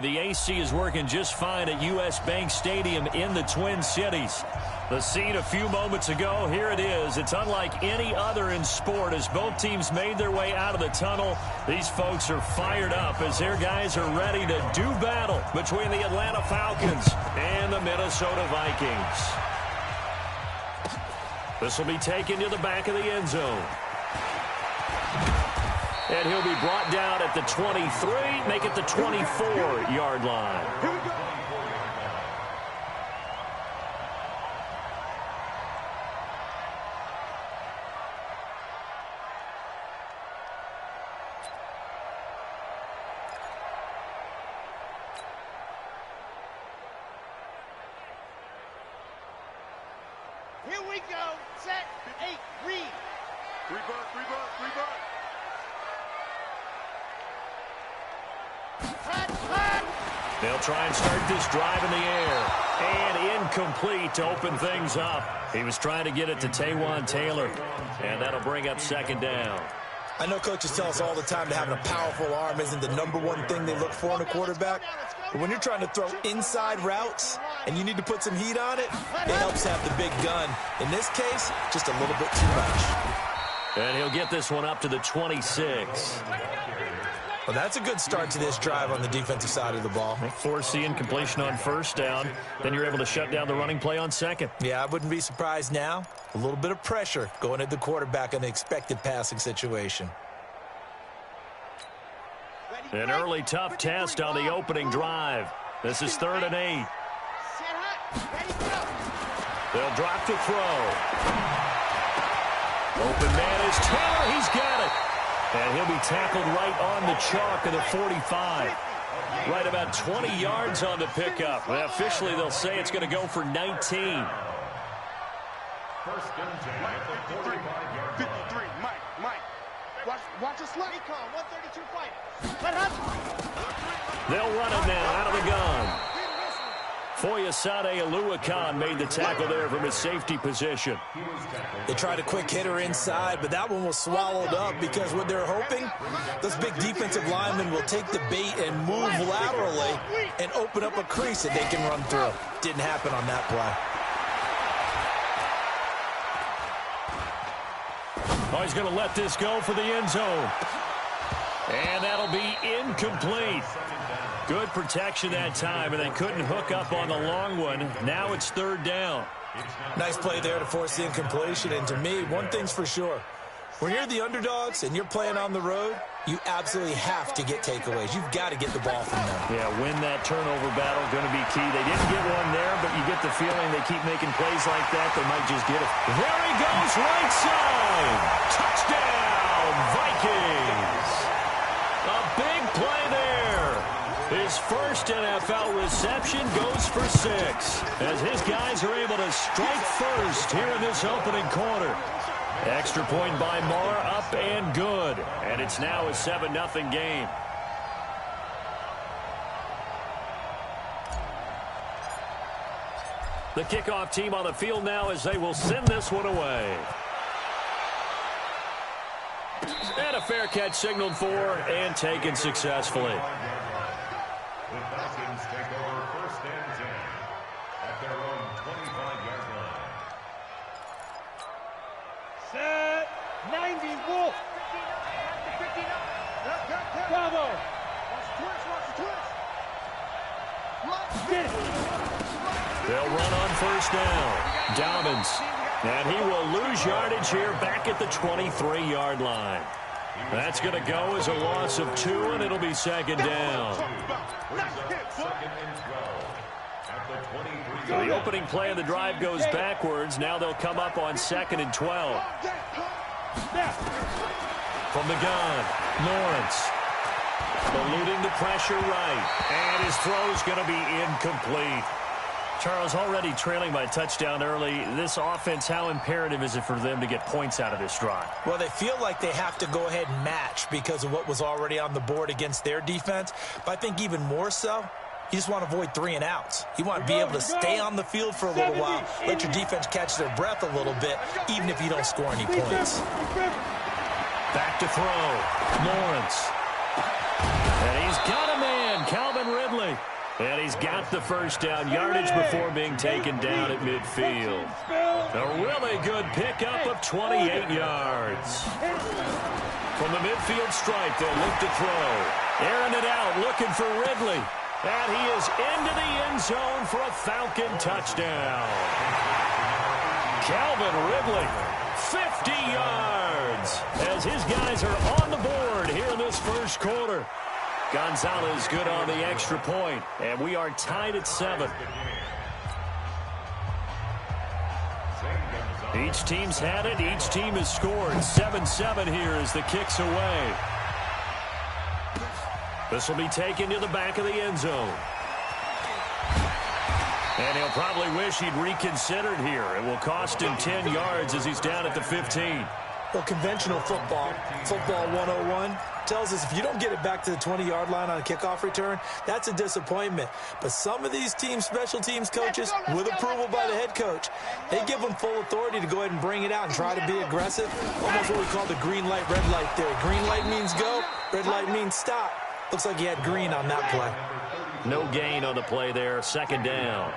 The AC is working just fine at U.S. Bank Stadium in the Twin Cities. The scene a few moments ago, here it is. It's unlike any other in sport as both teams made their way out of the tunnel. These folks are fired up as their guys are ready to do battle between the Atlanta Falcons and the Minnesota Vikings. This will be taken to the back of the end zone. And he'll be brought down at the 23, make it the 24-yard line. Here we go. Here we go. Set. 8. Read. Reverse. They'll try and start this drive in the air. And incomplete to open things up. He was trying to get it to Taywan Taylor. And that'll bring up second down. I know coaches tell us all the time that having a powerful arm isn't the #1 thing they look for in a quarterback. But when you're trying to throw inside routes and you need to put some heat on it, it helps have the big gun. In this case, just a little bit too much. And he'll get this one up to the 26. Well, that's a good start to this drive on the defensive side of the ball. Forcing completion on first down. Then you're able to shut down the running play on second. Yeah, I wouldn't be surprised now. A little bit of pressure going at the quarterback in the expected passing situation. An early tough test on the opening drive. This is 3rd and 8. They'll drop to throw. Open man is Taylor. He's got it. And he'll be tackled right on the chalk of the 45. Right about 20 yards on the pickup. Well, officially, they'll say it's going to go for 19. First and 10 at the 45-yard line. 53. Mike. Watch us let me call. 132 fight. They'll run it now out of the gun. Foyesade Aluakan made the tackle there from his safety position. They tried a quick hitter inside, but that one was swallowed up because what they're hoping, those big defensive linemen will take the bait and move laterally and open up a crease that they can run through. Didn't happen on that play. Oh, he's going to let this go for the end zone. And that'll be incomplete. Good protection that time, and they couldn't hook up on the long one. Now it's 3rd down. Nice play there to force the incompletion. And to me, one thing's for sure. When you're the underdogs and you're playing on the road, you absolutely have to get takeaways. You've got to get the ball from them. Yeah, win that turnover battle, going to be key. They didn't get one there, but you get the feeling they keep making plays like that, they might just get it. There he goes, right side. Touchdown, Vikings. A big play there. His first NFL reception goes for 6 as his guys are able to strike first here in this opening quarter. Extra point by Marr, up and good. And it's now a 7-0 game. The kickoff team on the field now as they will send this one away. And a fair catch signaled for and taken successfully. The Falcons take over 1st and 10 at their own 25-yard line. Set. 90, Wolf. 59. Bravo. They'll run on first down. Dobbins. And he will lose yardage here back at the 23-yard line. That's going to go as a loss of 2, and it'll be 2nd down. So the opening play of the drive goes backwards. Now they'll come up on 2nd and 12. From the gun, Lawrence. Eluding the pressure right. And his throw's going to be incomplete. Charles, already trailing by a touchdown early. This offense, how imperative is it for them to get points out of this drive? Well, they feel like they have to go ahead and match because of what was already on the board against their defense. But I think even more so, you just want to avoid 3 and outs. You want to be able to stay on the field for a little while, let your defense catch their breath a little bit, even if you don't score any points. Back to throw. Lawrence. And he's got a man, Calvin Ridley. And he's got the first down yardage before being taken down at midfield. A really good pickup of 28 yards. From the midfield stripe, they'll look to throw. Airing it out, looking for Ridley. And he is into the end zone for a Falcon touchdown. Calvin Ridley, 50 yards, as his guys are on the board here in this first quarter. Gonzalez good on the extra point, and we are tied at 7. Each team's had it. Each team has scored. 7-7 here as the kick's away. This will be taken to the back of the end zone. And he'll probably wish he'd reconsidered here. It will cost him 10 yards as he's down at the 15. Well, conventional football 101, tells us if you don't get it back to the 20-yard line on a kickoff return, that's a disappointment. But some of these teams, special teams coaches, with approval by the head coach, they give them full authority to go ahead and bring it out and try to be aggressive. Almost what we call the green light, red light theory. Green light means go, red light means stop. Looks like he had green on that play. No gain on the play there. Second down.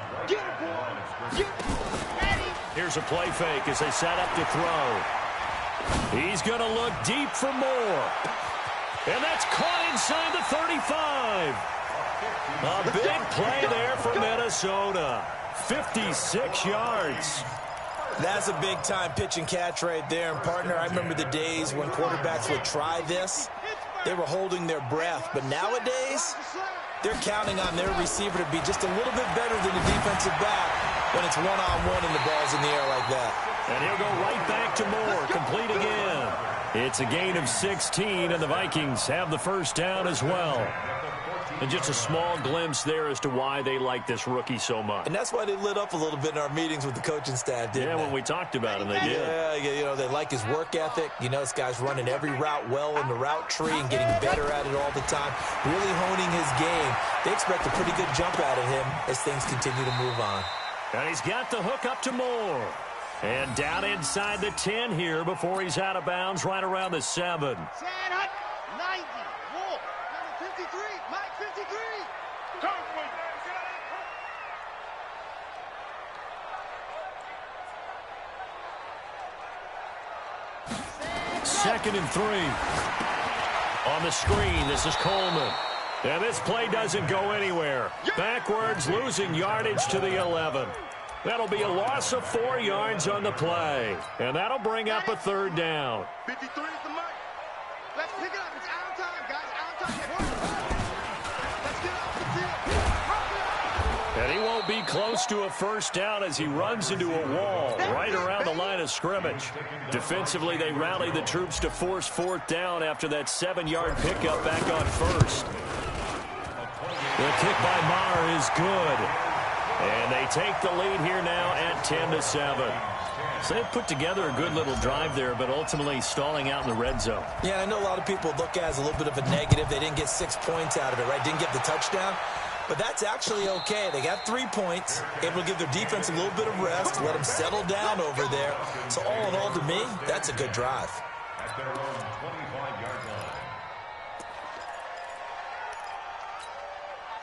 Here's a play fake as they set up to throw. He's going to look deep for more. And that's caught inside the 35. A big play there for Minnesota. 56 yards. That's a big-time pitch and catch right there. And, partner, I remember the days when quarterbacks would try this. They were holding their breath. But nowadays, they're counting on their receiver to be just a little bit better than the defensive back when it's one-on-one and the ball's in the air like that. And he'll go right back to Moore, complete again. It's a gain of 16, and the Vikings have the first down as well. And just a small glimpse there as to why they like this rookie so much. And that's why they lit up a little bit in our meetings with the coaching staff, didn't they? Yeah, when we talked about him, they did. Yeah, you know, they like his work ethic. You know, this guy's running every route well in the route tree and getting better at it all the time, really honing his game. They expect a pretty good jump out of him as things continue to move on. And he's got the hook up to Moore. And down inside the 10 here before he's out of bounds right around the 7. 90, Wolf, 53, Mike 53. Second and 3. On the screen, this is Coleman. And this play doesn't go anywhere. Backwards, losing yardage to the 11. That'll be a loss of 4 yards on the play. And that'll bring up a third down. 53 is the mic. Let's pick it up. It's out of time, guys. Out of time. Let's get off the field. And he won't be close to a first down as he runs into a wall right around the line of scrimmage. Defensively, they rally the troops to force fourth down after that 7-yard pickup back on first. The kick by Maher is good. And they take the lead here now at 10-7. So they put together a good little drive there, but ultimately stalling out in the red zone. Yeah, I know a lot of people look at it as a little bit of a negative. They didn't get 6 points out of it, right? Didn't get the touchdown. But that's actually okay. They got 3 points, able to give their defense a little bit of rest, let them settle down over there. So all in all, to me, that's a good drive. At their own 25-yard line.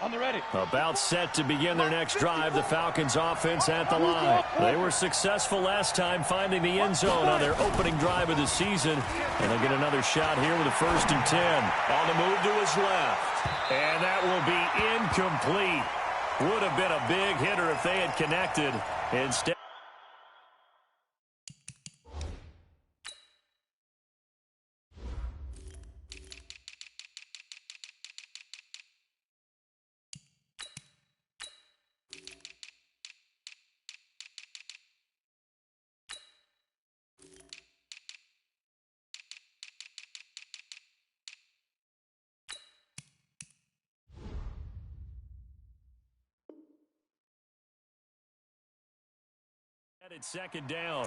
On the ready. About set to begin their next drive, the Falcons offense at the line. They were successful last time finding the end zone on their opening drive of the season. And they'll get another shot here with a 1st and 10. On the move to his left. And that will be incomplete. Would have been a big hitter if they had connected. Instead. It's 2nd down.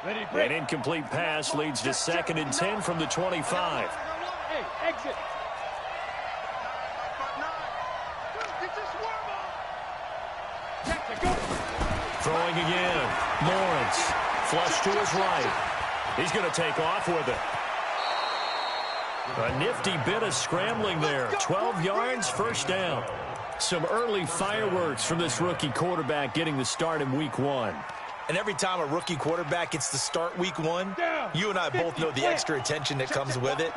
Ready, break. An incomplete pass leads to 2nd and 10 from the 25. Hey, exit. Throwing again. Lawrence. Flush to his right. He's going to take off with it. A nifty bit of scrambling there. 12 yards, first down. Some early fireworks from this rookie quarterback getting the start in week 1. And every time a rookie quarterback gets to start week 1, you and I both know the extra attention that comes with it.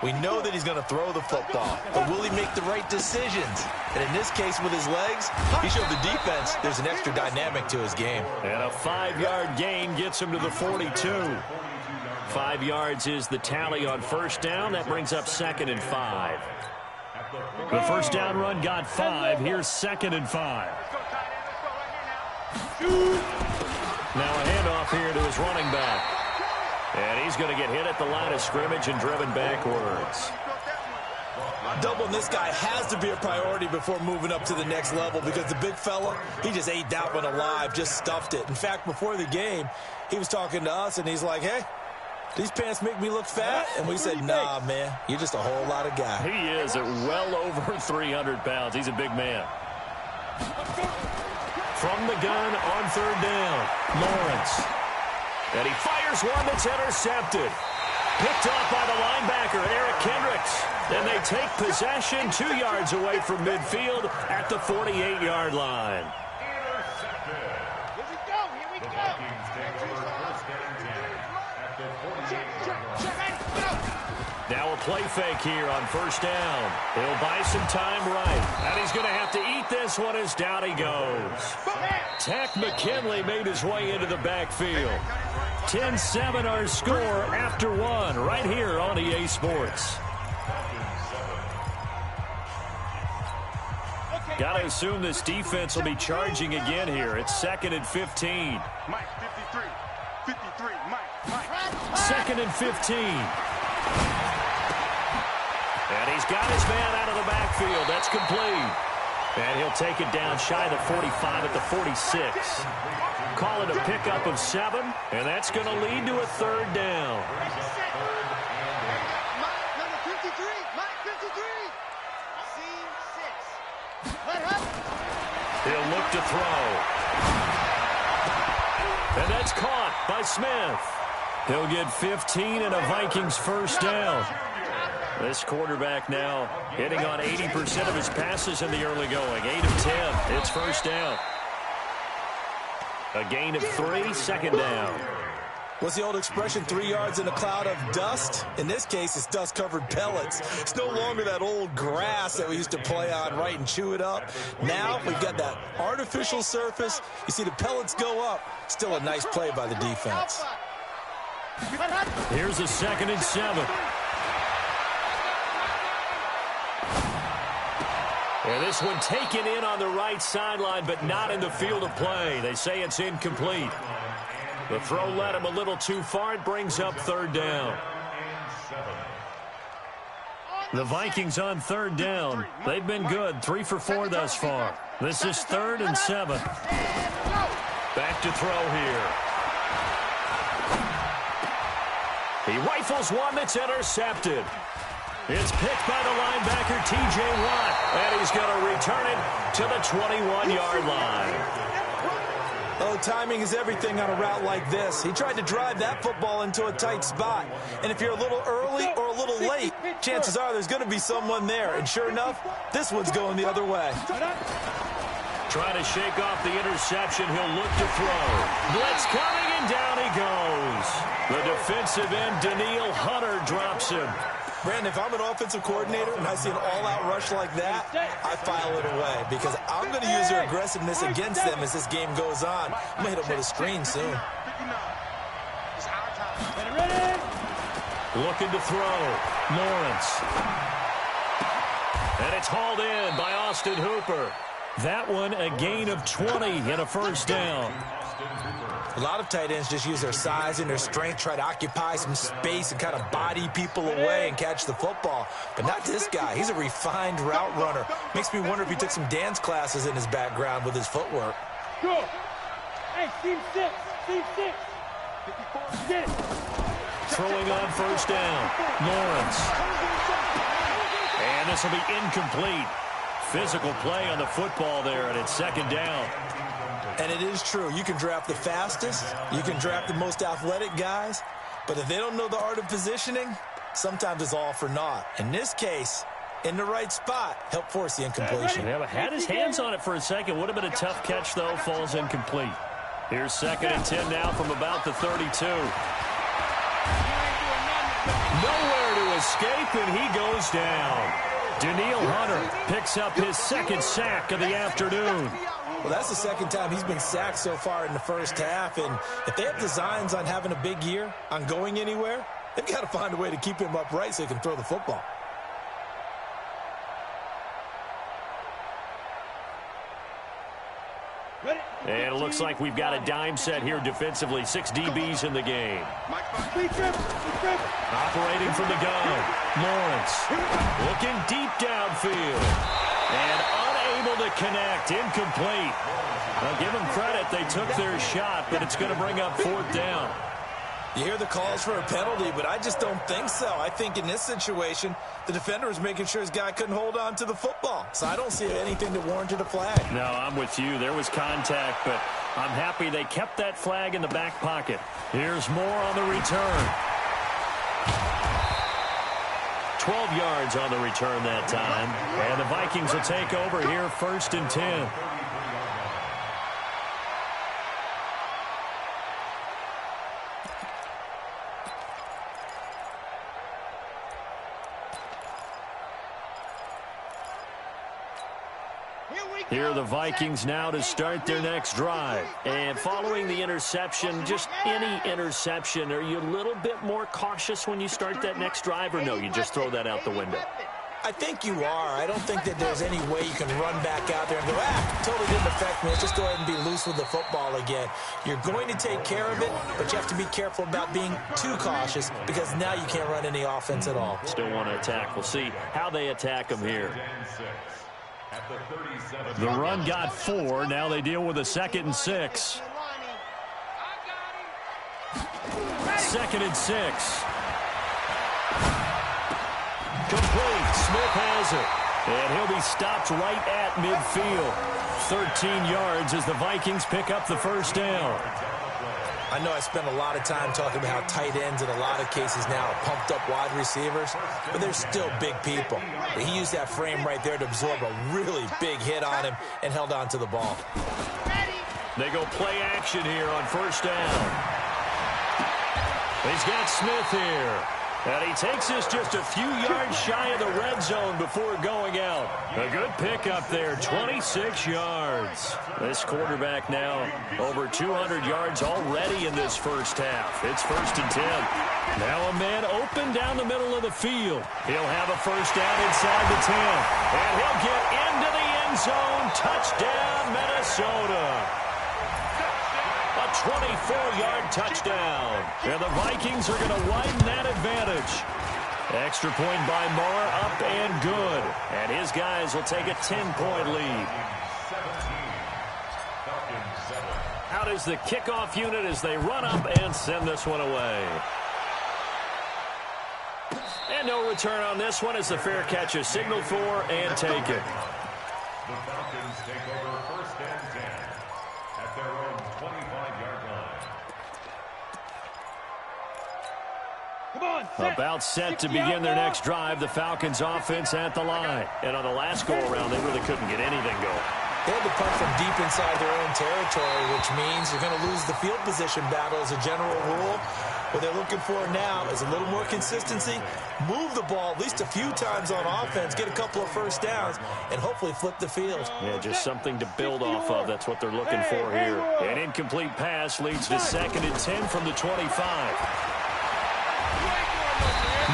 We know that he's going to throw the football, but will he make the right decisions? And in this case, with his legs, he showed the defense there's an extra dynamic to his game. And a 5-yard gain gets him to the 42. 5 yards is the tally on first down. That brings up 2nd and 5. The first down run got 5. Here's 2nd and 5. Now a handoff here to his running back. And he's going to get hit at the line of scrimmage and driven backwards. Doubling this guy has to be a priority before moving up to the next level, because the big fella, he just ate that one alive, just stuffed it. In fact, before the game, he was talking to us, and he's like, hey, these pants make me look fat? And we said, nah, man, you're just a whole lot of guy. He is at well over 300 pounds. He's a big man. From the gun on third down, Lawrence. And he fires one that's intercepted. Picked off by the linebacker, Eric Kendricks. And they take possession 2 yards away from midfield at the 48-yard line. Now a play fake here on first down. He'll buy some time right. And he's going to have to eat this one as down he goes. Tack McKinley made his way into the backfield. 10-7 our score after 1 right here on EA Sports. Got to assume this defense will be charging again here. It's 2nd and 15. Mike, 53, Mike. 2nd and 15. And he's got his man out of the backfield. That's complete. And he'll take it down shy of the 45 at the 46. Call it a pickup of 7, and that's going to lead to a third down. Mike, number 53, Mike, 53. Scene 6. Let him. He'll look to throw. And that's caught by Smith. He'll get 15 and a Vikings first down. This quarterback now hitting on 80% of his passes in the early going. 8 of 10. It's first down. A gain of 3, 2nd down. What's the old expression, 3 yards in a cloud of dust? In this case, it's dust-covered pellets. It's no longer that old grass that we used to play on, right, and chew it up. Now we've got that artificial surface. You see the pellets go up. Still a nice play by the defense. Here's a 2nd and 7. And this one taken in on the right sideline, but not in the field of play. They say it's incomplete. The throw led him a little too far. It brings up third down. The Vikings on third down. They've been good. 3 for 4 thus far. This is 3rd and 7. Back to throw here. He rifles one that's intercepted. It's picked by the linebacker, T.J. Watt, and he's going to return it to the 21-yard line. Oh, timing is everything on a route like this. He tried to drive that football into a tight spot. And if you're a little early or a little late, chances are there's going to be someone there. And sure enough, this one's going the other way. Trying to shake off the interception. He'll look to throw. Blitz coming, and down he goes. The defensive end, Daniil Hunter, drops him. Brandon, if I'm an offensive coordinator and I see an all-out rush like that, I file it away because I'm going to use their aggressiveness against them as this game goes on. I'm going to hit them with a screen soon. Looking to throw. Lawrence. And it's hauled in by Austin Hooper. That one a gain of 20 and a first down. A lot of tight ends just use their size and their strength, try to occupy some space and kind of body people away and catch the football. But not this guy. He's a refined route runner. Makes me wonder if he took some dance classes in his background with his footwork. Go. Hey, team 6. Team 6. 54. Throwing on first down. Lawrence. And this will be incomplete. Physical play on the football there, and it's 2nd down. And it is true. You can draft the fastest. You can draft the most athletic guys. But if they don't know the art of positioning, sometimes it's all for naught. In this case, in the right spot, help force the incompletion. Yeah, but had his hands on it for a second. Would have been a tough catch, though. Falls incomplete. Here's 2nd and 10 now from about the 32. Nowhere to escape, and he goes down. Daniil Hunter picks up his 2nd sack of the afternoon. Well, that's the 2nd time he's been sacked so far in the first half, and if they have designs on having a big year, on going anywhere, they've got to find a way to keep him upright so he can throw the football. And it looks like we've got a dime set here defensively. 6 DBs in the game. Operating from the gun. Lawrence looking deep downfield. And unable to connect. Incomplete. Now give them credit. They took their shot, but it's going to bring up 4th down. You hear the calls for a penalty, but I just don't think so. I think in this situation, the defender was making sure his guy couldn't hold on to the football. So I don't see anything that warranted a flag. No, I'm with you. There was contact, but I'm happy they kept that flag in the back pocket. Here's more on the return. 12 yards on the return that time. And the Vikings will take over here 1st and 10. Here are the Vikings now to start their next drive. And following the interception, just any interception, are you a little bit more cautious when you start that next drive, or no, you just throw that out the window? I think you are. I don't think that there's any way you can run back out there and go, totally didn't affect me. Let's just go ahead and be loose with the football again. You're going to take care of it, but you have to be careful about being too cautious because now you can't run any offense at all. Still want to attack. We'll see how they attack them here. The run got 4. Now they deal with a 2nd and 6. 2nd and 6. Complete. Smith has it. And he'll be stopped right at midfield. 13 yards as the Vikings pick up the 1st down. I know I spent a lot of time talking about how tight ends in a lot of cases now are pumped up wide receivers, but they're still big people. He used that frame right there to absorb a really big hit on him and held on to the ball. They go play action here on 1st down. He's got Smith here. And he takes us just a few yards shy of the red zone before going out. A good pickup there, 26 yards. This quarterback now over 200 yards already in this first half. It's 1st and 10. Now a man open down the middle of the field. He'll have a 1st down inside the 10. And he'll get into the end zone. Touchdown, Minnesota. A 24-yard touchdown. And the Vikings are going to widen that advantage. Extra point by Moore, up and good. And his guys will take a 10-point lead. Out is the kickoff unit as they run up and send this one away. And no return on this one as the fair catch is signaled for and taken. The Falcons take over 1st and 10 at their own 25-yard line. About set to begin their next drive. The Falcons offense at the line. And on the last go-around, they really couldn't get anything going. They had to punt from deep inside their own territory, which means you're going to lose the field position battle as a general rule. What they're looking for now is a little more consistency, move the ball at least a few times on offense, get a couple of 1st downs, and hopefully flip the field. Yeah, just something to build off of. That's what they're looking for here. An incomplete pass leads to 2nd and 10 from the 25.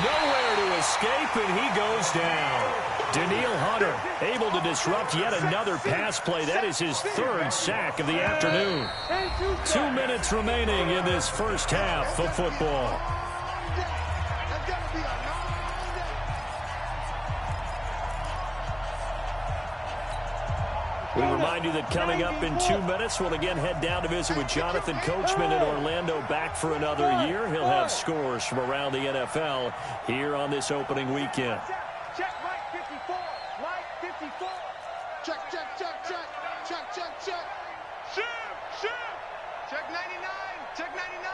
Nowhere to escape, and he goes down. Daniil Hunter able to disrupt yet another pass play. That is his 3rd sack of the afternoon. 2 minutes remaining in this first half of football. We remind you that coming up in 2 minutes, we'll again head down to visit with Jonathan Coachman in Orlando, back for another year. He'll have scores from around the NFL here on this opening weekend. Check right 54. Right 54. Check, check, check, check. Check, check, check. Shoot, shoot. Check 99. Check 99.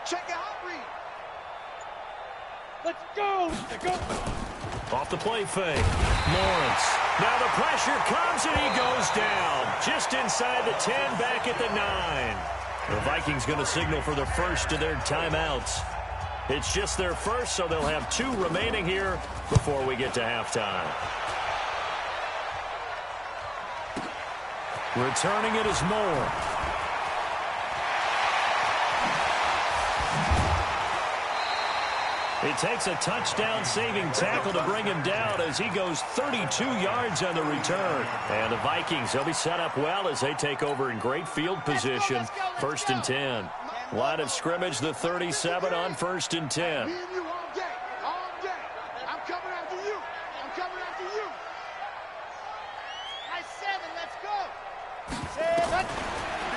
Check it hard. Let's go. Let's go. Off the play fake. Lawrence. Now the pressure comes and he goes down. Just inside the 10, back at the 9. The Vikings going to signal for the first of their timeouts. It's just their first, so they'll have 2 remaining here before we get to halftime. Returning it is Moore. It takes a touchdown-saving tackle to bring him down as he goes 32 yards on the return. And the Vikings, they'll be set up well as they take over in great field position. First and 10. Line of scrimmage, the 37 on first and 10. Me and you all day. All day. I'm coming after you. I'm coming after you. Nice 7. Let's go. 7.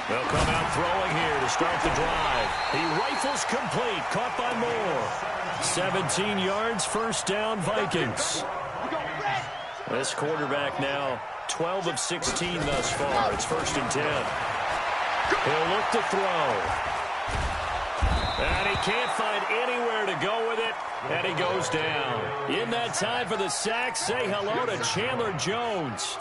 They'll come out throwing here to start the drive. He rifles complete. Caught by Moore. 17 yards, first down, Vikings. This quarterback now 12 of 16 thus far. It's first and 10. He'll look to throw. And he can't find anywhere to go with it. And he goes down. In that time for the sack, say hello to Chandler Jones.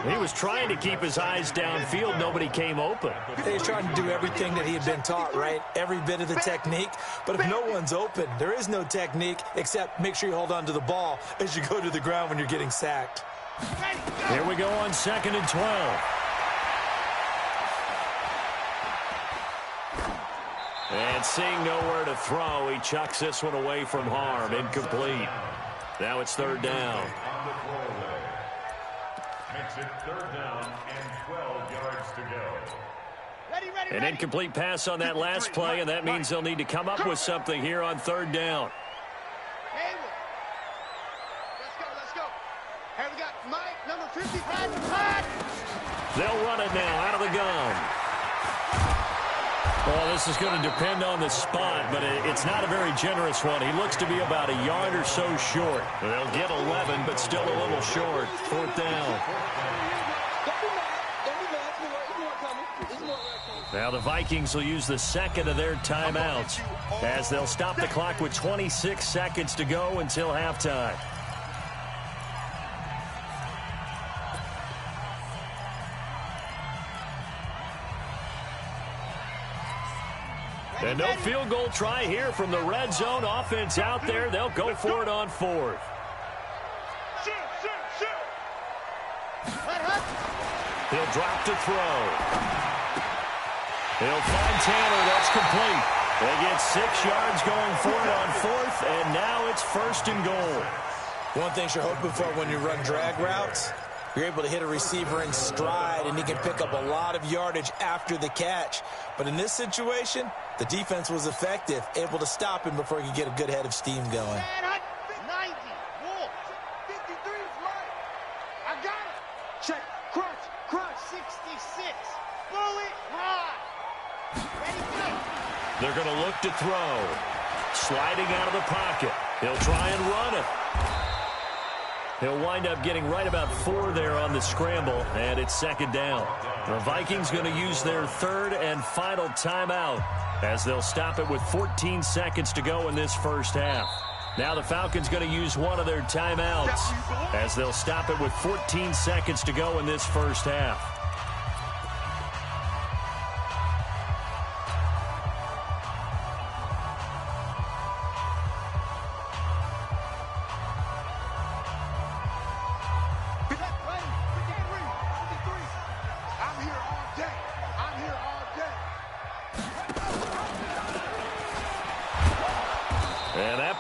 He was trying to keep his eyes downfield. Nobody came open. He's trying to do everything that he had been taught, right? Every bit of the technique. But if no one's open, there is no technique except make sure you hold on to the ball as you go to the ground when you're getting sacked. Here we go on second and 12. And seeing nowhere to throw, he chucks this one away from harm. Incomplete. Now it's third down. Makes it third down and 12 yards to go. An incomplete pass on that last play, and that means they'll need to come up with something here on third down. Let's go. Hey, we got Mike, number 55. They'll run it now out of the gun. Well, this is going to depend on the spot, but it's not a very generous one. He looks to be about a yard or so short. They'll get 11, but still a little short. Fourth down. Now the Vikings will use the second of their timeouts as they'll stop the clock with 26 seconds to go until halftime. And no field goal try here from the red zone. Offense out there. They'll go for it on fourth. He'll drop to throw. He'll find Tanner. That's complete. They get 6 yards going for it on fourth, and now it's first and goal. One thing you're hoping for when you run drag routes, you're able to hit a receiver in stride, and he can pick up a lot of yardage after the catch. But in this situation, the defense was effective, able to stop him before he could get a good head of steam going. 90. Wolf. 53 is mine. I got it. Check. Crunch. 66. Bullet. Rod. Ready, go. They're going to look to throw. Sliding out of the pocket. He'll try and run it. He'll wind up getting right about 4 there on the scramble, and it's second down. The Vikings going to use their third and final timeout as they'll stop it with 14 seconds to go in this first half. Now the Falcons going to use one of their timeouts as they'll stop it with 14 seconds to go in this first half.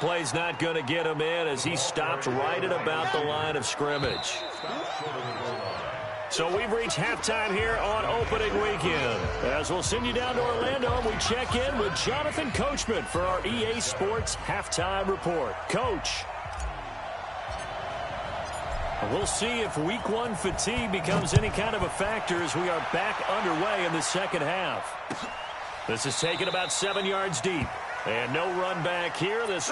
Play's not going to get him in as he stopped right at about the line of scrimmage. So we've reached halftime here on opening weekend. As we'll send you down to Orlando and we check in with Jonathan Coachman for our EA Sports Halftime Report. Coach. We'll see if week 1 fatigue becomes any kind of a factor as we are back underway in the second half. This is taken about 7 yards deep. And no run back here. This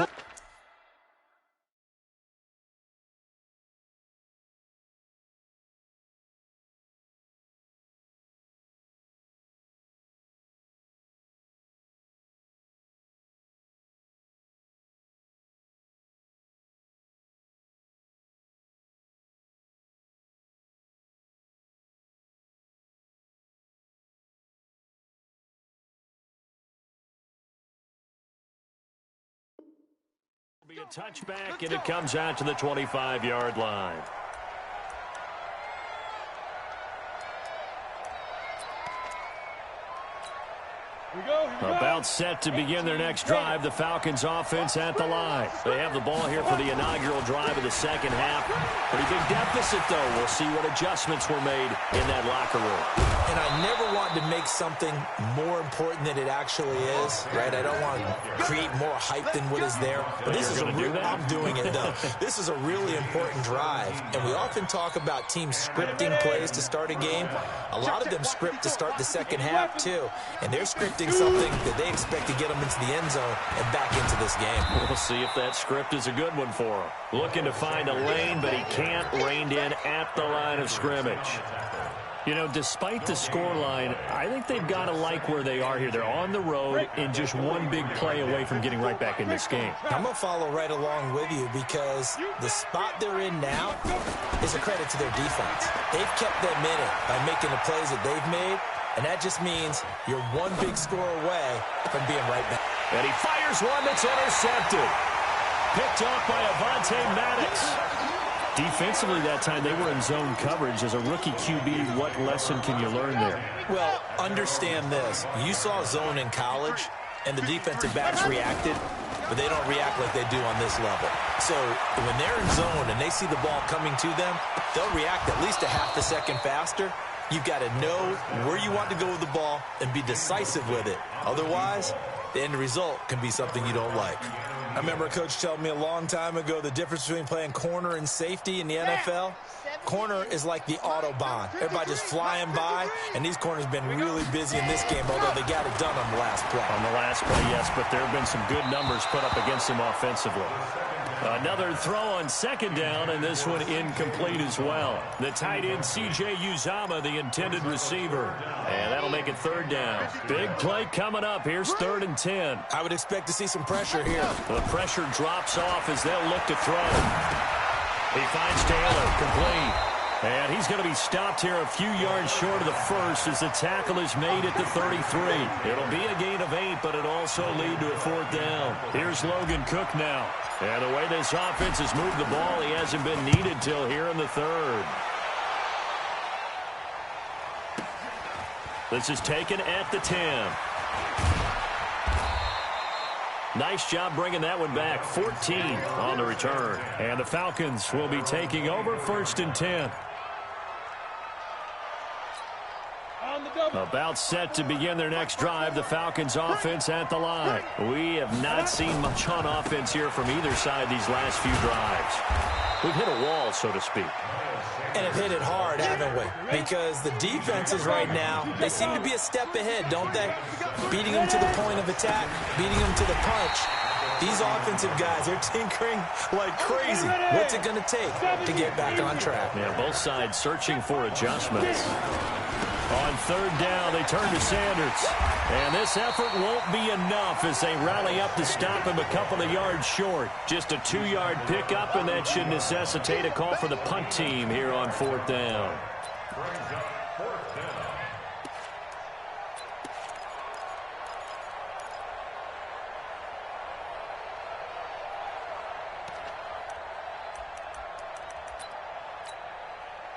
Be a touchback, and it comes out to the 25-yard line. About set to begin their next drive, the Falcons offense at the line. They have the ball here for the inaugural drive of the second half. Pretty big deficit, though. We'll see what adjustments were made in that locker room. And I never want to make something more important than it actually is, right? I don't want to create more hype than what is there. But this is I'm doing it, though. This is a really important drive. And we often talk about teams scripting plays to start a game. A lot of them script to start the second half, too. And they're scripting something that they expect to get them into the end zone and back into this game. We'll see if that script is a good one for him. Looking to find a lane, but he can't. Reined in at the line of scrimmage. You know, despite the scoreline, I think they've got to like where they are here. They're on the road and just one big play away from getting right back in this game. I'm going to follow right along with you because the spot they're in now is a credit to their defense. They've kept them in it by making the plays that they've made, and that just means you're one big score away from being right back. And he fires one that's intercepted. Picked off by Avonte Maddox. Defensively that time, they were in zone coverage. As a rookie QB, what lesson can you learn there? Well, understand this. You saw zone in college, and the defensive backs reacted, but they don't react like they do on this level. So when they're in zone and they see the ball coming to them, they'll react at least a half a second faster. You've got to know where you want to go with the ball and be decisive with it. Otherwise, the end result can be something you don't like. I remember a coach telling me a long time ago the difference between playing corner and safety in the NFL. Corner is like the Autobahn. Everybody just flying by, and these corners have been really busy in this game, although they got it done on the last play. On the last play, yes, but there have been some good numbers put up against them offensively. Another throw on second down, and this one incomplete as well. The tight end, C.J. Uzomah, the intended receiver. And that'll make it third down. Big play coming up. Here's 3rd and 10. I would expect to see some pressure here. The pressure drops off as they'll look to throw. He finds Taylor, complete. And he's going to be stopped here a few yards short of the first as the tackle is made at the 33. It'll be a gain of 8, but it'll also lead to a 4th down. Here's Logan Cook now. And the way this offense has moved the ball, he hasn't been needed till here in the 3rd. This is taken at the 10. Nice job bringing that one back. 14 on the return. And the Falcons will be taking over 1st and 10. About set to begin their next drive, the Falcons offense at the line. We have not seen much on offense here from either side these last few drives. We've hit a wall, so to speak. And have hit it hard, haven't we? Because the defenses right now, they seem to be a step ahead, don't they? Beating them to the point of attack, beating them to the punch. These offensive guys, they're tinkering like crazy. What's it going to take to get back on track? Yeah, both sides searching for adjustments. On 3rd down, they turn to Sanders. And this effort won't be enough as they rally up to stop him a couple of yards short. Just a 2-yard pickup, and that should necessitate a call for the punt team here on 4th down.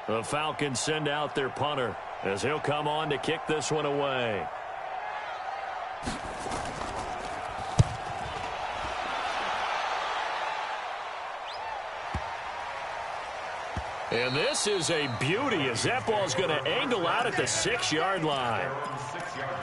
The Falcons send out their punter as he'll come on to kick this one away. And this is a beauty as that ball's going to angle out at the 6-yard line.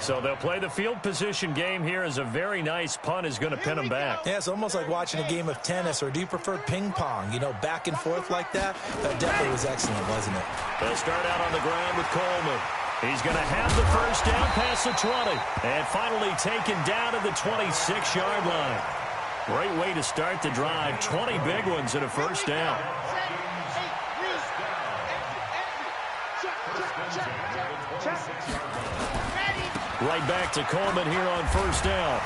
So they'll play the field position game here as a very nice punt is going to pin them back. Yeah, it's almost like watching a game of tennis, or do you prefer ping pong? You know, back and forth like that? That definitely was excellent, wasn't it? They'll start out on the ground with Coleman. He's going to have the first down past the 20. And finally taken down at the 26-yard line. Great way to start the drive. 20 big ones and a first down. Right back to Coleman here on first down.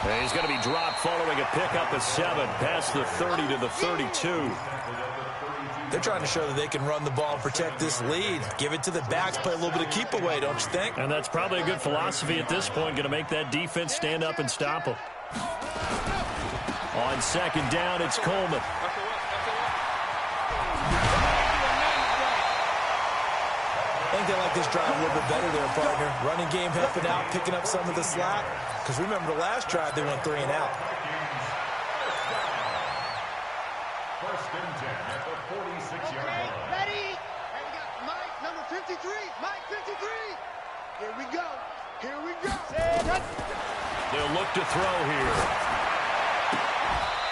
And he's going to be dropped following a pickup of 7 past the 30 to the 32. They're trying to show that they can run the ball and protect this lead. Give it to the backs, play a little bit of keep away, don't you think? And that's probably a good philosophy at this point, going to make that defense stand up and stop them. On second down, it's Coleman. I think they like this drive a little bit better there, partner. Running game helping out, picking up some of the slack. Because remember the last drive, they went 3 and out. First and 10 at the 46-yard line. Ready? Hey, we got Mike, number 53. Mike, 53. Here we go. Here we go. They'll look to throw here.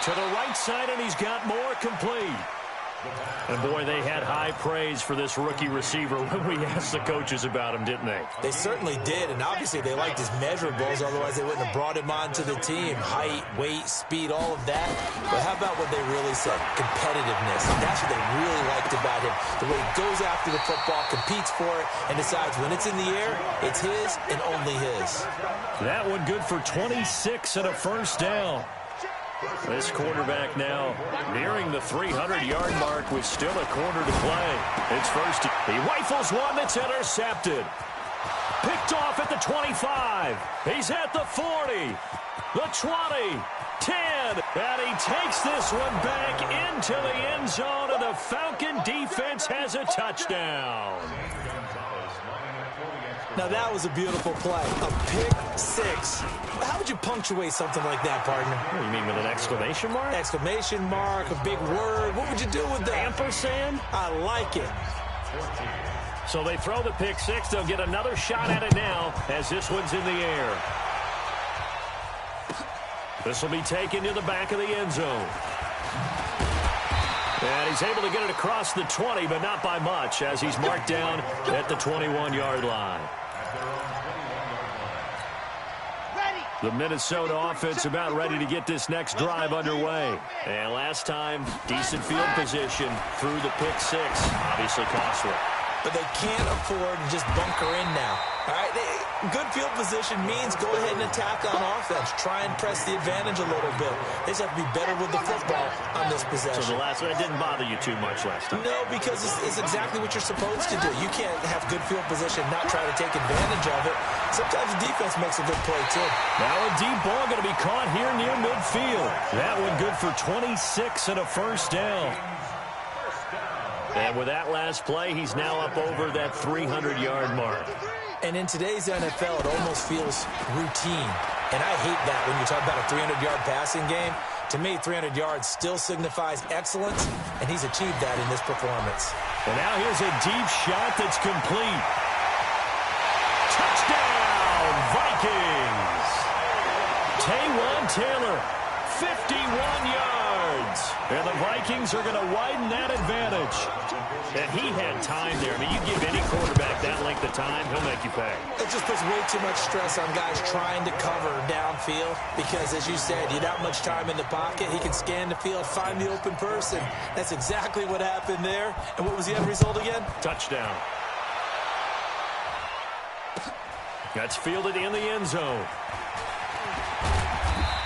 To the right side, and he's got more complete. And, boy, they had high praise for this rookie receiver when we asked the coaches about him, didn't they? They certainly did, and obviously they liked his measurables, otherwise they wouldn't have brought him onto the team. Height, weight, speed, all of that. But how about what they really said? Competitiveness. That's what they really liked about him. The way he goes after the football, competes for it, and decides when it's in the air, it's his and only his. That one good for 26 and a first down. This quarterback now nearing the 300-yard mark with still a quarter to play. It's first. He rifles one that's intercepted. Picked off at the 25. He's at the 40. The 20. 10. And he takes this one back into the end zone, and the Falcon defense has a touchdown. Now, that was a beautiful play. A pick six. How would you punctuate something like that, partner? What do you mean, with an exclamation mark? Exclamation mark, a big word. What would you do with that? Ampersand? I like it. So they throw the pick six. They'll get another shot at it now as this one's in the air. This will be taken to the back of the end zone. And he's able to get it across the 20, but not by much, as he's marked down at the 21-yard line. The Minnesota offense about ready to get this next drive underway. And last time, decent field position through the pick six. Obviously costly. But they can't afford to just bunker in now. All right, good field position means go ahead and attack on offense. Try and press the advantage a little bit. They just have to be better with the football on this possession. So the last one, it didn't bother you too much last time? No, because it's exactly what you're supposed to do. You can't have good field position, not try to take advantage of it. Sometimes the defense makes a good play, too. Now a deep ball going to be caught here near midfield. That one good for 26 and a first down. And with that last play, he's now up over that 300-yard mark. And in today's NFL, it almost feels routine. And I hate that when you talk about a 300-yard passing game. To me, 300 yards still signifies excellence, and he's achieved that in this performance. And now here's a deep shot that's complete. Touchdown, Vikings! Taywan Taylor, 51 yards. And the Vikings are going to widen that advantage. And he had time there. I mean, you give any quarterback that length of time, he'll make you pay. It just puts way too much stress on guys trying to cover downfield because, as you said, you don't have much time in the pocket. He can scan the field, find the open person. That's exactly what happened there. And what was the end result again? Touchdown. That's fielded in the end zone.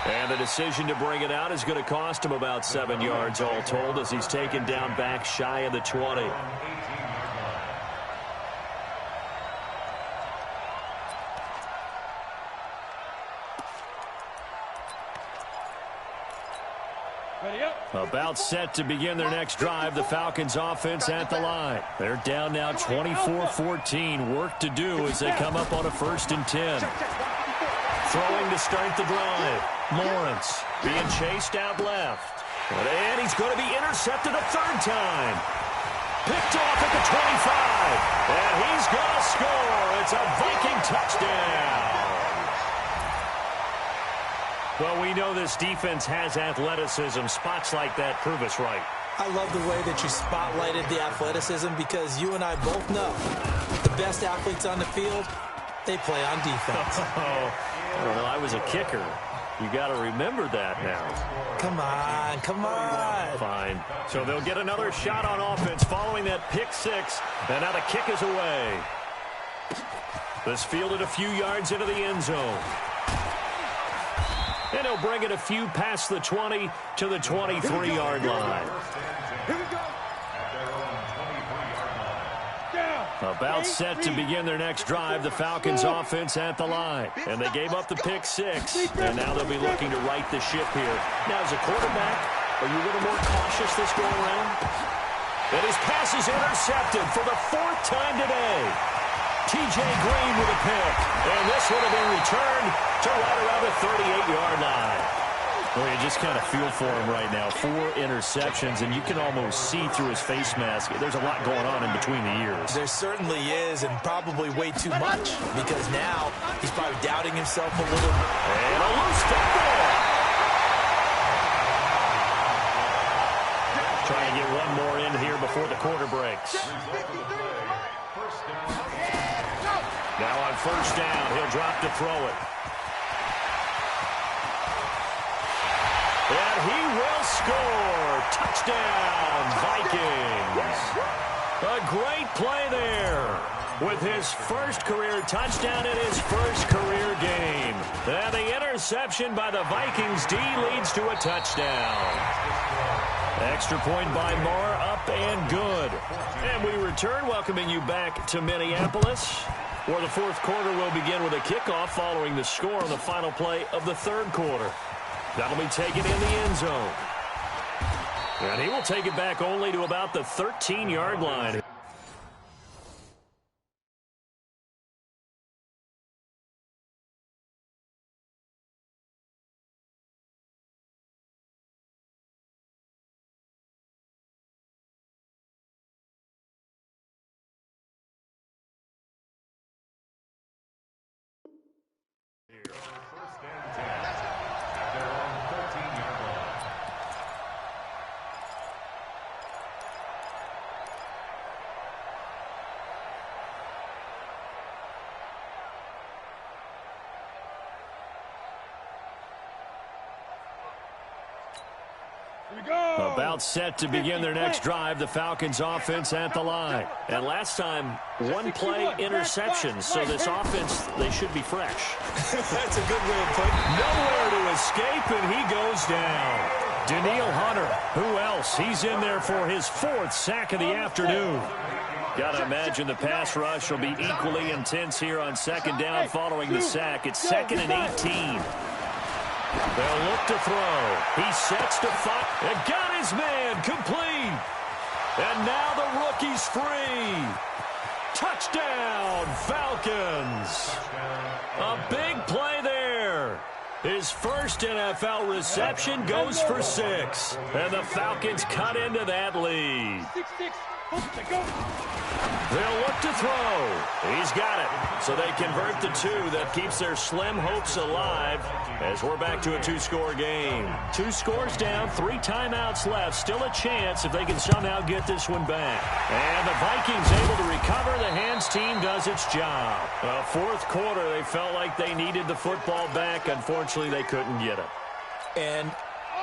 And the decision to bring it out is going to cost him about 7 yards all told as he's taken down back shy of the 20. Ready up. About set to begin their next drive, the Falcons offense at the line. They're down now 24-14. Work to do as they come up on a 1st and 10. Throwing to start the drive. Lawrence being chased out left. And he's going to be intercepted a third time. Picked off at the 25. And he's going to score. It's a Viking touchdown. Well, we know this defense has athleticism. Spots like that prove us right. I love the way that you spotlighted the athleticism because you and I both know the best athletes on the field, they play on defense. I don't know. I was a kicker. You got to remember that now. Come on, come on. Fine. So they'll get another shot on offense following that pick six. And now the kick is away. This fielded a few yards into the end zone. And he'll bring it a few past the 20 to the 23-yard line. Here we go. Down. About set to begin their next drive, the Falcons offense at the line. And they gave up the pick 6, and now they'll be looking to right the ship here. Now, as a quarterback, are you a little more cautious this go around? And his pass is intercepted for the 4th time today. T.J. Green with a pick. And this would have been returned to right around the 38-yard line. Well, you just kind of feel for him right now. 4 interceptions, and you can almost see through his face mask. There's a lot going on in between the ears. There certainly is, and probably way too much, because now he's probably doubting himself a little. And a loose tackle. Try and get one more in here before the quarter breaks. Now on first down, he'll drop to throw it. And he will score. Touchdown, Vikings. A great play there with his first career touchdown in his first career game. And the interception by the Vikings D leads to a touchdown. Extra point by Moore, up and good. And we return, welcoming you back to Minneapolis, where the 4th quarter will begin with a kickoff following the score on the final play of the 3rd quarter. That'll be taken in the end zone. And he will take it back only to about the 13-yard line. First and 10 at their own 13-yard line. Here we go. About set to begin their next drive, the Falcons offense at the line. And last time, 1 play interception, so this offense, they should be fresh. That's a good way of putting it. Nowhere to escape, and he goes down. Danielle Hunter, who else? He's in there for his 4th sack of the afternoon. Got to imagine the pass rush will be equally intense here on 2nd down following the sack. It's 2nd and 18. They'll look to throw. He sets to fire. And got his man complete. And now the rookie's free. Touchdown, Falcons. A big play there. His first NFL reception goes for 6. And the Falcons cut into that lead. 6-6. Go. They'll look to throw. He's got it. So they convert the 2. That keeps their slim hopes alive as we're back to a 2-score game. 2 scores down, 3 timeouts left. Still a chance if they can somehow get this one back. And the Vikings able to recover. The hands team does its job. 4th quarter, they felt like they needed the football back. Unfortunately, they couldn't get it. And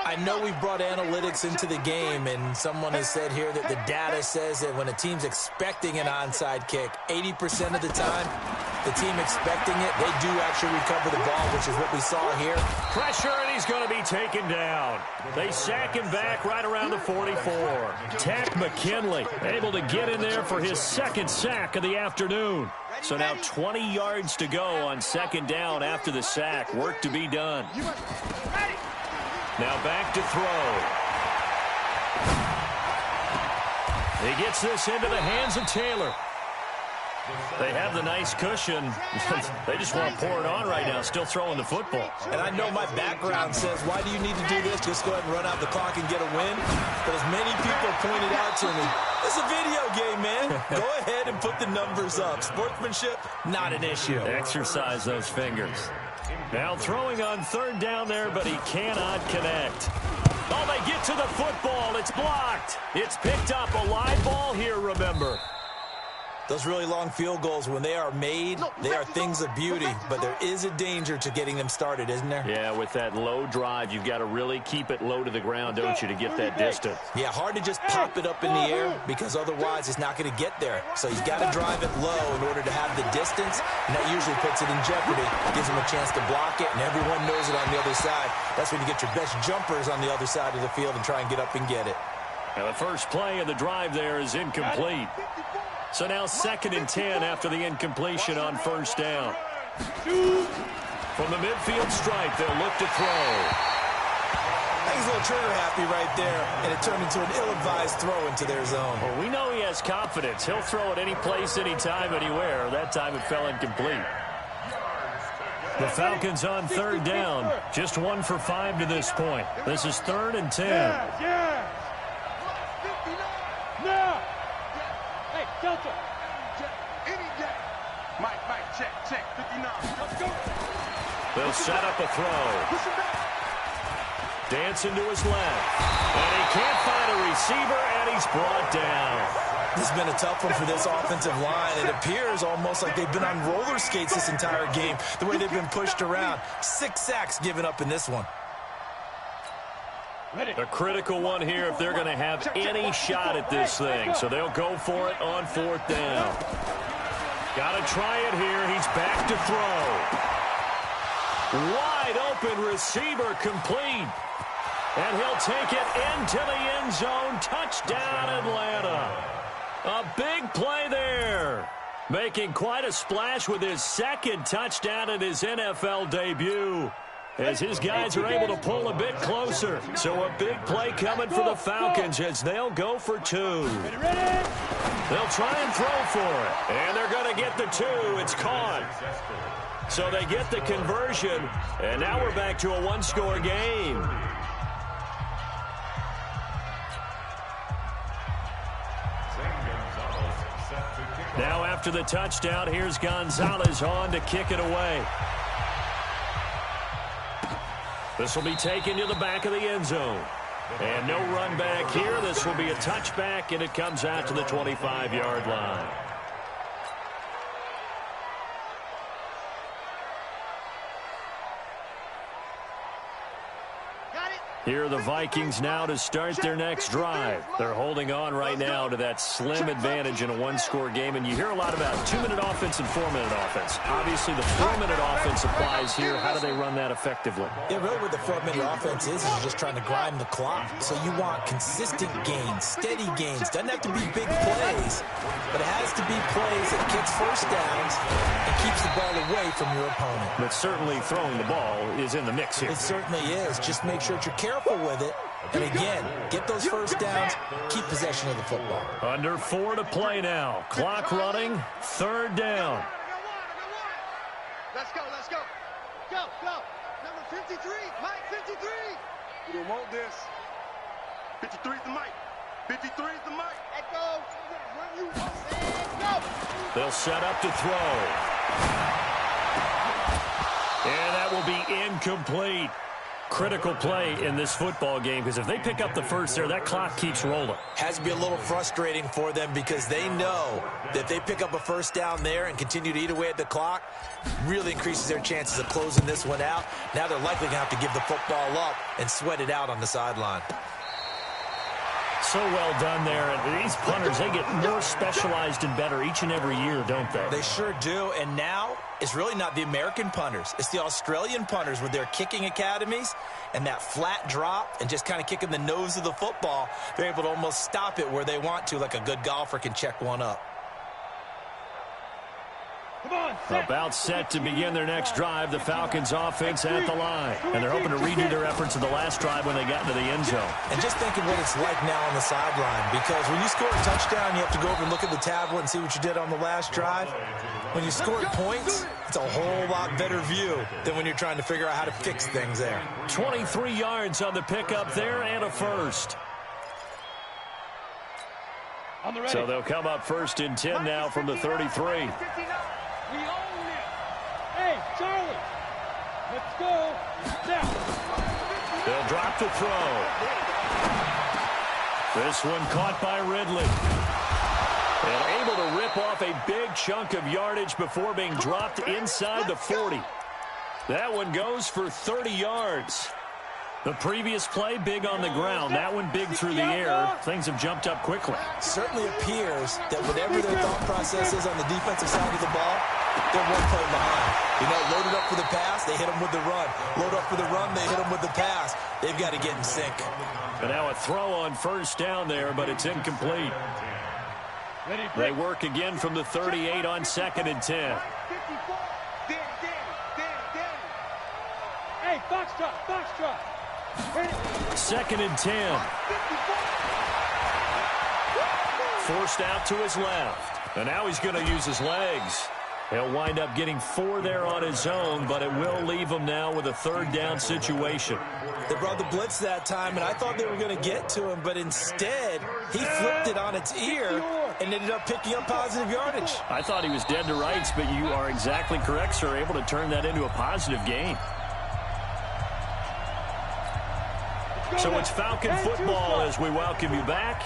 I know we've brought analytics into the game, and someone has said here that the data says that when a team's expecting an onside kick, 80% of the time, the team expecting it, they do actually recover the ball, which is what we saw here. Pressure, and he's going to be taken down. They sack him back right around the 44. Tack McKinley able to get in there for his 2nd sack of the afternoon. So now 20 yards to go on 2nd down after the sack. Work to be done. Now back to throw. He gets this into the hands of Taylor. They have the nice cushion. They just want to pour it on right now, still throwing the football. And I know my background says, why do you need to do this? Just go ahead and run out the clock and get a win. But as many people pointed out to me, it's a video game, man. Go ahead and put the numbers up. Sportsmanship, not an issue. Exercise those fingers. Now throwing on 3rd down there, but he cannot connect. Oh, they get to the football. It's blocked. It's picked up. A live ball here, remember. Those really long field goals, when they are made, they are things of beauty, but there is a danger to getting them started, isn't there? Yeah, with that low drive, you've got to really keep it low to the ground, don't you, to get that distance. Yeah, hard to just pop it up in the air because otherwise it's not going to get there. So he's got to drive it low in order to have the distance, and that usually puts it in jeopardy, gives him a chance to block it, and everyone knows it on the other side. That's when you get your best jumpers on the other side of the field and try and get up and get it. Now the first play of the drive there is incomplete. So now 2nd and 10 after the incompletion on first down. From the midfield stripe, they'll look to throw. He's a little trigger happy right there, and it turned into an ill-advised throw into their zone. Well, we know he has confidence. He'll throw it any place, anytime, anywhere. That time it fell incomplete. The Falcons on 3rd down. Just 1 for 5 to this point. This is 3rd and 10. Yeah. Now. Hey, Delta. Mike, check. 59. Let's go. They'll set up a throw. Dancing to his left. And he can't find a receiver, and he's brought down. This has been a tough one for this offensive line. It appears almost like they've been on roller skates this entire game, the way they've been pushed around. 6 sacks given up in this one. A critical one here if they're going to have any shot at this thing. So they'll go for it on 4th down. Got to try it here. He's back to throw. Wide open receiver complete. And he'll take it into the end zone. Touchdown, Atlanta. A big play there. Making quite a splash with his 2nd touchdown in his NFL debut. As his guys are able to pull a bit closer. So a big play coming for the Falcons as they'll go for 2. They'll try and throw for it. And they're going to get the 2. It's caught. So they get the conversion. And now we're back to a 1-score game. Now after the touchdown, here's Gonzalez on to kick it away. This will be taken to the back of the end zone. And no run back here. This will be a touchback, and it comes out to the 25-yard line. Here are the Vikings now to start their next drive. They're holding on right now to that slim advantage in a 1-score game. And you hear a lot about 2-minute offense and 4-minute offense. Obviously, the 4-minute offense applies here. How do they run that effectively? Yeah, really what the 4-minute offense is you're just trying to grind the clock. So you want consistent gains, steady gains. Doesn't have to be big plays, but it has to be plays that kicks first downs and keeps the ball away from your opponent. But certainly throwing the ball is in the mix here. It certainly is. Just make sure that you're careful with it. And again, get those first downs, keep possession of the football. Under 4 to play now. Clock running, 3rd down. Let's go. Go. Number 53, Mike 53. You don't want this. 53 is the Mike. 53 is the Mike. Let's go. Run you. Go. They'll set up to throw. And that will be incomplete. Critical play in this football game because if they pick up the first there, that clock keeps rolling. Has to be a little frustrating for them because they know that if they pick up a first down there and continue to eat away at the clock, really increases their chances of closing this one out. Now they're likely going to have to give the football up and sweat it out on the sideline. So well done there. And these punters, they get more specialized and better each and every year, don't they? They sure do. And now it's really not the American punters. It's the Australian punters with their kicking academies and that flat drop and just kind of kicking the nose of the football. They're able to almost stop it where they want to, like a good golfer can check one up. About set to begin their next drive, the Falcons offense at the line. And they're hoping to redo their efforts of the last drive when they got into the end zone. And just think of what it's like now on the sideline, because when you score a touchdown, you have to go over and look at the tablet and see what you did on the last drive. When you score points, it's a whole lot better view than when you're trying to figure out how to fix things there. 23 yards on the pickup there and a first. So they'll come up 1st and 10 now from the 33. We own it. Hey, Charlie. Let's go. Now. They'll drop the throw. This one caught by Ridley. And able to rip off a big chunk of yardage before being dropped inside the 40. That one goes for 30 yards. The previous play, big on the ground. That one big through the air. Things have jumped up quickly. Certainly appears that whatever their thought process is on the defensive side of the ball, they're one play behind. You know, loaded up for the pass, they hit them with the run. Load up for the run, they hit them with the pass. They've got to get in sync. And now a throw on first down there, but it's incomplete. They work again from the 38 on 2nd and 10. Hey, foxtrot. 2nd and 10. Forced out to his left. And now he's going to use his legs. He'll wind up getting 4 there on his own, but it will leave him now with a 3rd down situation. They brought the blitz that time, and I thought they were going to get to him, but instead, he flipped it on its ear and ended up picking up positive yardage. I thought he was dead to rights, but you are exactly correct, sir, able to turn that into a positive gain. So it's Falcon football as we welcome you back.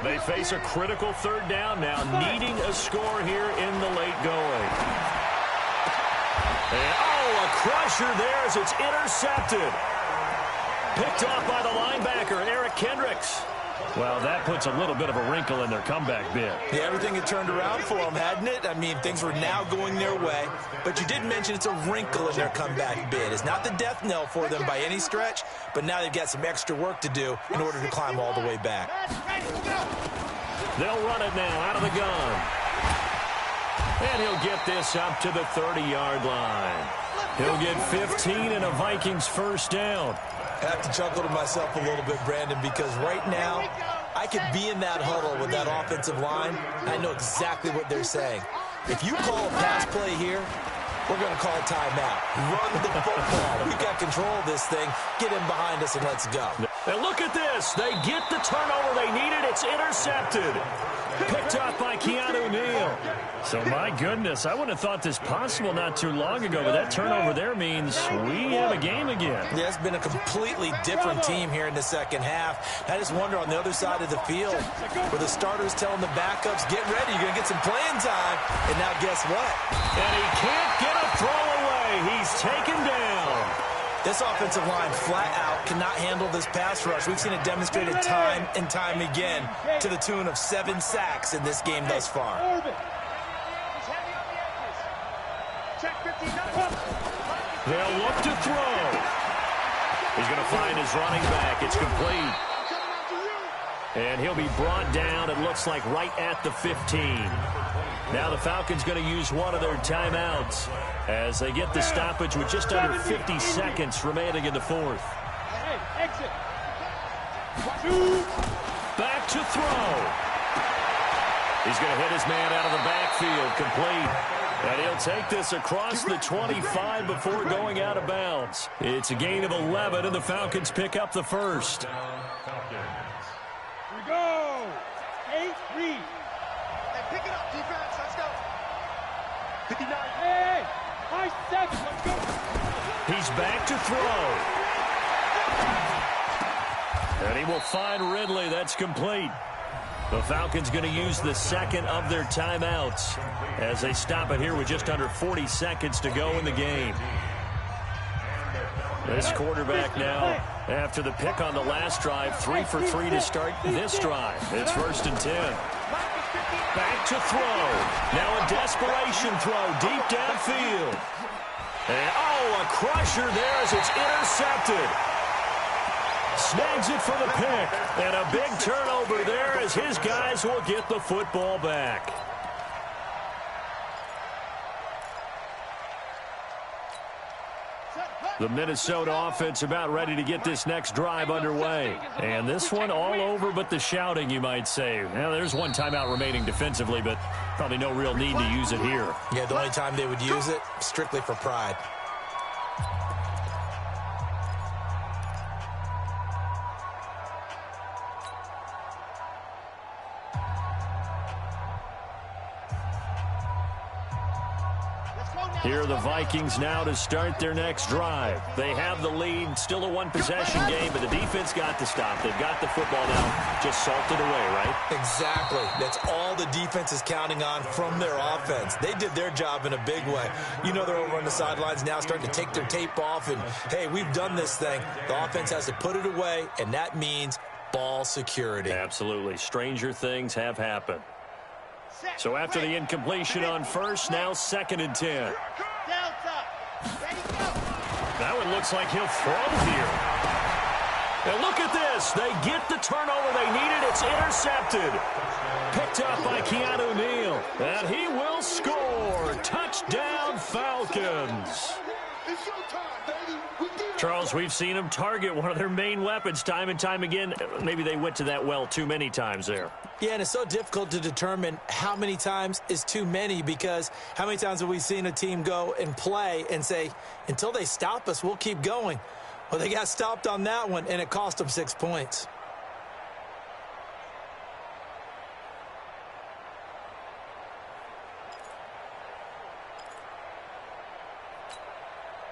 They face a critical 3rd down now, needing a score here in the late going. And, a crusher there as it's intercepted. Picked off by the linebacker, Eric Kendricks. Well, that puts a little bit of a wrinkle in their comeback bid. Yeah, everything had turned around for them, hadn't it? I mean, things were now going their way. But you did mention it's a wrinkle in their comeback bid. It's not the death knell for them by any stretch, but now they've got some extra work to do in order to climb all the way back. They'll run it now out of the gun. And he'll get this up to the 30-yard line. He'll get 15 and a Vikings 1st down. I have to chuckle to myself a little bit, Brandon, because right now I could be in that huddle with that offensive line. I know exactly what they're saying. If you call a pass play here, we're going to call timeout. Run the football. We've got control of this thing. Get in behind us and let's go. And look at this. They get the turnover they needed. It's intercepted. Picked off by Keanu Neal. So, my goodness, I wouldn't have thought this possible not too long ago, but that turnover there means we have a game again. Yeah, it's been a completely different team here in the 2nd half. I just wonder on the other side of the field where the starters telling the backups, get ready, you're going to get some playing time. And now guess what? And he can't get a throw away. He's taken down. This offensive line flat out cannot handle this pass rush. We've seen it demonstrated time and time again to the tune of 7 sacks in this game thus far. They'll look to throw. He's going to find his running back. It's complete. And he'll be brought down, it looks like, right at the 15. Now the Falcons going to use one of their timeouts as they get the stoppage with just under 50 seconds remaining in the 4th. Hey, exit. Back to throw. He's going to hit his man out of the backfield, complete. And he'll take this across the 25 before going out of bounds. It's a gain of 11, and the Falcons pick up the 1st. Here we go. 8-3. Hey, pick it up, defense. Let's go. 59. Hey, 5 seconds. Let's go. He's back to throw. And he will find Ridley. That's complete. The Falcons going to use the 2nd of their timeouts as they stop it here with just under 40 seconds to go in the game. This quarterback now, after the pick on the last drive, 3 for 3 to start this drive. It's 1st and 10. Back to throw. Now a desperation throw deep downfield. And, a crusher there as it's intercepted. Snags it for the pick. And a big turnover there as his guys will get the football back. The Minnesota offense about ready to get this next drive underway. And this one all over but the shouting, you might say. Now, there's one timeout remaining defensively, but probably no real need to use it here. Yeah, the only time they would use it, strictly for pride. Here are the Vikings now to start their next drive. They have the lead, still a one-possession game, but the defense got the stop. They've got the football now, just salted away, right? Exactly. That's all the defense is counting on from their offense. They did their job in a big way. You know they're over on the sidelines now starting to take their tape off, and, hey, we've done this thing. The offense has to put it away, and that means ball security. Absolutely. Stranger things have happened. So after the incompletion on first, now 2nd and 10. That one looks like he'll throw here. They get the turnover they needed. It's intercepted. Picked up by Keanu Neal. And he will score. Touchdown, Falcons. It's your time, baby. We did it. Charles, we've seen them target one of their main weapons time and time again. Maybe they went to that well too many times there. Yeah, and it's so difficult to determine how many times is too many, because how many times have we seen a team go and play and say, until they stop us, we'll keep going. Well, they got stopped on that one, and it cost them 6 points.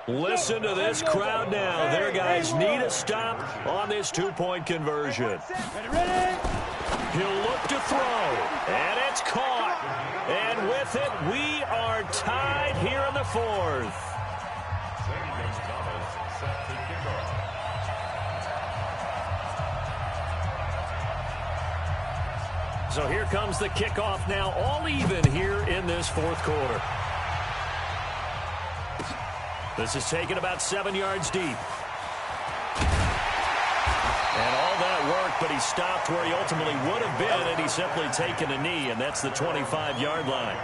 Listen to this crowd now. Their guys need a stop on this two-point conversion. Ready? He'll look to throw, and it's caught. And with it, we are tied here in the fourth. Set to kick off. So here comes the kickoff now, all even here in this fourth quarter. This is taken about 7 yards deep. And all that worked, but he stopped where he ultimately would have been, and he's simply taken a knee, and that's the 25-yard line.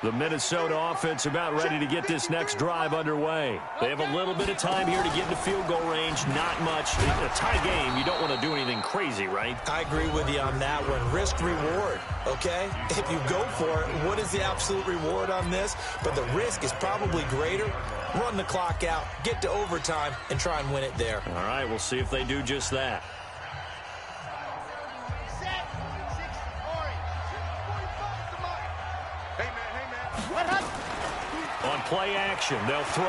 The Minnesota offense about ready to get this next drive underway. They have a little bit of time here to get into field goal range. Not much. In a tie game, you don't want to do anything crazy, right? I agree with you on that one. Risk reward, okay? If you go for it, what is the absolute reward on this? But the risk is probably greater. Run the clock out, get to overtime, and try and win it there. All right, we'll see if they do just that. On play action, they'll throw.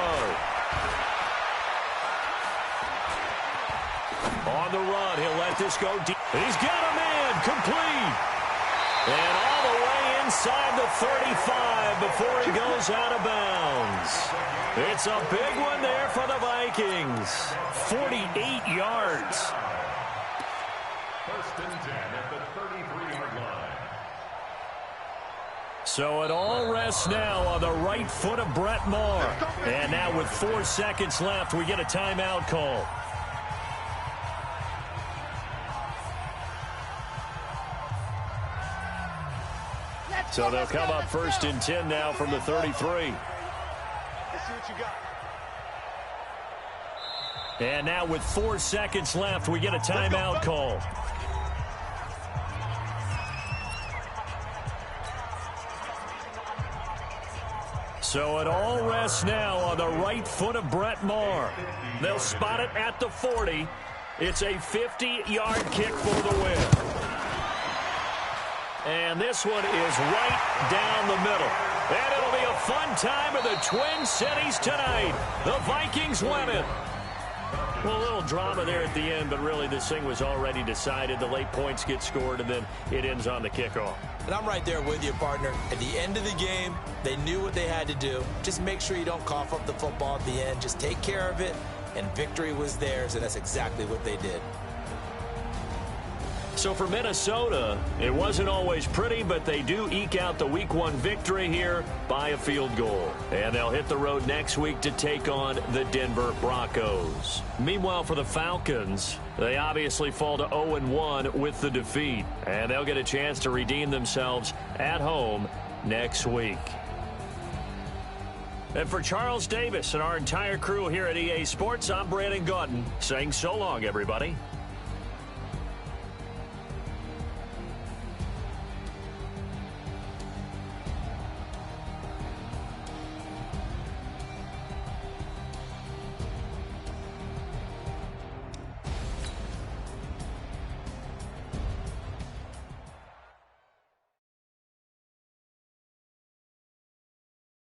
On the run, he'll let this go deep. And he's got a man, complete. And all the way inside the 35 before he goes out of bounds. It's a big one there for the Vikings. 48 yards. First and 10 at the 33-yard line. So it all rests now on the right foot of Brett Maher. And now with 4 seconds left, we get a timeout call. So they'll come up first and 10 now from the 33. Let's see what you got. And now with 4 seconds left, we get a timeout call. So it all rests now on the right foot of Brett Maher. They'll spot it at the 40. It's a 50-yard kick for the win. And this one is right down the middle. And it'll be a fun time in the Twin Cities tonight. The Vikings win it. Well, a little drama there at the end, but really this thing was already decided. The late points get scored, and then it ends on the kickoff. And I'm right there with you, partner. At the end of the game, they knew what they had to do. Just make sure you don't cough up the football at the end. Just take care of it, and victory was theirs, and that's exactly what they did. So for Minnesota, it wasn't always pretty, but they do eke out the Week 1 victory here by a field goal. And they'll hit the road next week to take on the Denver Broncos. Meanwhile, for the Falcons, they obviously fall to 0-1 with the defeat. And they'll get a chance to redeem themselves at home next week. And for Charles Davis and our entire crew here at EA Sports, I'm Brandon Gaudin saying so long, everybody.